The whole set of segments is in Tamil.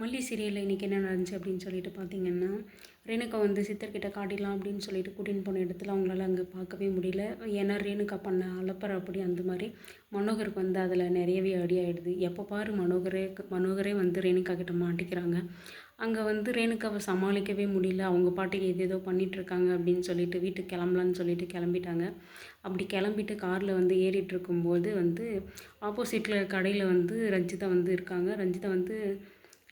மல்லி சீரியலில் இன்றைக்கி என்ன நடந்துச்சு அப்படின்னு சொல்லிட்டு பார்த்தீங்கன்னா, ரேணுகா வந்து சித்தர்கிட்ட காட்டிடலாம் அப்படின்னு சொல்லிட்டு கூட்டின்னு போன இடத்துல அவங்களால அங்கே பார்க்கவே முடியல. ஏன்னா ரேணுகா பண்ண அலப்பறை அப்படி அந்த மாதிரி மனோகருக்கு வந்து அதில் நிறையவே அடி ஆகிடுது. எப்போ பாரு மனோகரே வந்து ரேணுகா கிட்ட மாட்டிக்கிறாங்க. அங்கே வந்து ரேணுகாவை சமாளிக்கவே முடியல. அவங்க பாட்டுக்கு ஏதேதோ பண்ணிகிட்ருக்காங்க அப்படின்னு சொல்லிட்டு வீட்டுக்கு கிளம்பலான்னு சொல்லிட்டு கிளம்பிட்டாங்க. அப்படி கிளம்பிட்டு காரில் வந்து ஏறிட்டு இருக்கும்போது வந்து ஆப்போசிட்டில் கடையில் வந்து ரஞ்சிதா வந்து இருக்காங்க. ரஞ்சிதா வந்து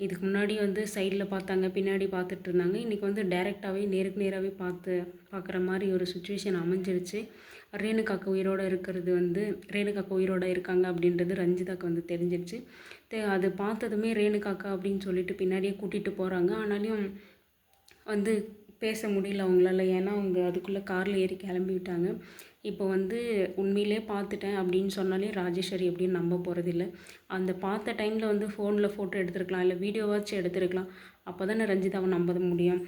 இதுக்கு முன்னாடி வந்து சைடில் பார்த்தாங்க, பின்னாடி பார்த்துட்டு இருந்தாங்க. இன்றைக்கி வந்து டைரெக்டாகவே நேருக்கு நேராகவே பார்க்குற மாதிரி ஒரு சுச்சுவேஷன் அமைஞ்சிருச்சு. ரேணுகாக்கு உயிரோடு இருக்கிறது வந்து ரேணுகாக்கு உயிரோடு இருக்காங்க அப்படின்றது ரஞ்சிதாக்கு வந்து தெரிஞ்சிருச்சு. அது பார்த்ததுமே ரேணுகாக்கா அப்படின்னு சொல்லிட்டு பின்னாடியே கூட்டிகிட்டு போகிறாங்க. ஆனாலும் வந்து பேச முடியல அவங்களால. ஏன்னா அவங்க அதுக்குள்ளே காரில் ஏறி கிளம்பிவிட்டாங்க. இப்போ வந்து உண்மையிலே பார்த்துட்டேன் அப்படின்னு சொன்னாலே ராஜேஸ்வரி எப்படின்னு நம்ப போகிறதில்ல. அந்த பார்த்த டைமில் வந்து ஃபோனில் ஃபோட்டோ எடுத்துருக்கலாம், இல்லை வீடியோவாச்சும் எடுத்துருக்கலாம். அப்போ தானே ரஞ்சிதாவை நம்ப முடியும்.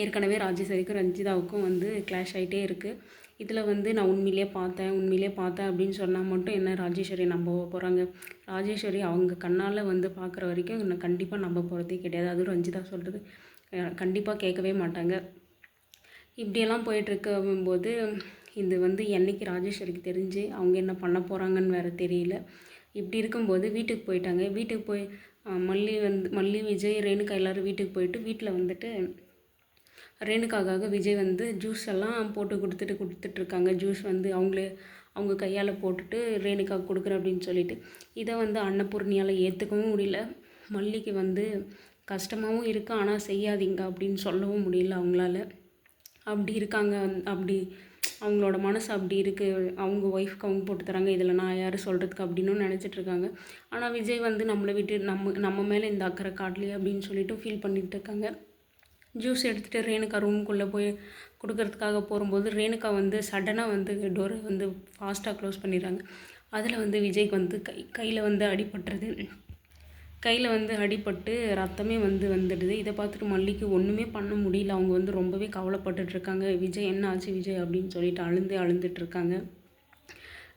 ஏற்கனவே ராஜேஸ்வரிக்கும் ரஞ்சிதாவுக்கும் வந்து கிளாஷ் ஆகிட்டே இருக்குது. இதில் வந்து நான் உண்மையிலே பார்த்தேன் அப்படின்னு சொன்னால் மட்டும் என்ன ராஜேஸ்வரி நம்ப போகிறாங்க? ராஜேஸ்வரி அவங்க கண்ணால் வந்து பார்க்குற வரைக்கும் கண்டிப்பாக நம்ப போகிறதே கிடையாது. அதுவும் ரஞ்சிதா சொல்கிறது கண்டிப்பாக கேட்கவே மாட்டாங்க. இப்படியெல்லாம் போயிட்டுருக்கும்போது இது வந்து என்றைக்கு ராஜேஸ்வரிக்கு தெரிஞ்சு அவங்க என்ன பண்ண போகிறாங்கன்னு வேறு தெரியல. இப்படி இருக்கும்போது வீட்டுக்கு போயிட்டாங்க. வீட்டுக்கு போய் மல்லி, விஜய், ரேணுகா எல்லோரும் வீட்டுக்கு போயிட்டு வீட்டில் வந்துட்டு ரேணுகாக்காக விஜய் வந்து ஜூஸ் எல்லாம் போட்டு கொடுத்துட்ருக்காங்க. ஜூஸ் வந்து அவங்க கையால் போட்டுட்டு ரேணுகா கொடுக்குறேன் அப்படின்னு சொல்லிட்டு இதை வந்து அன்னபூர்ணியால் ஏற்றுக்கவும் முடியல. மல்லிக்கு வந்து கஷ்டமாகவும் இருக்குது, ஆனால் செய்யாதீங்க அப்படின்னு சொல்லவும் முடியல அவங்களால. அப்படி இருக்காங்க. அப்படி அவங்களோட மனசு அப்படி இருக்குது. அவங்க ஒய்ஃப்க்கு அவங்க போட்டு தராங்க, இதில் நான் யார் சொல்கிறதுக்கு அப்படின்னு நினச்சிட்ருக்காங்க. ஆனால் விஜய் வந்து நம்மளை விட்டு நம்ம மேலே இந்த அக்கறை காட்டலையே அப்படின்னு சொல்லிட்டு ஃபீல் பண்ணிகிட்டு இருக்காங்க. ஜூஸ் எடுத்துகிட்டு ரேணுகா ரூமுக்குள்ளே போய் கொடுக்கறதுக்காக போகும்போது ரேணுகா வந்து சடனாக வந்து டோரை வந்து ஃபாஸ்ட்டாக க்ளோஸ் பண்ணிடுறாங்க. அதில் வந்து விஜய்க்கு வந்து கையில் வந்து அடிபட்டுருது. கையில் வந்து அடிபட்டு ரத்தமே வந்துடுது. இதை பார்த்துட்டு மல்லிக்கு ஒன்றுமே பண்ண முடியல. அவங்க வந்து ரொம்பவே கவலைப்பட்டுட்ருக்காங்க. விஜய் என்ன ஆச்சு விஜய் அப்படின்னு சொல்லிட்டு அழுந்துட்டுருக்காங்க.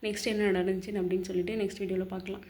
நெக்ஸ்ட் என்ன நடந்துச்சுன்னு அப்படின்னு சொல்லிட்டு நெக்ஸ்ட் வீடியோவில் பார்க்கலாம்.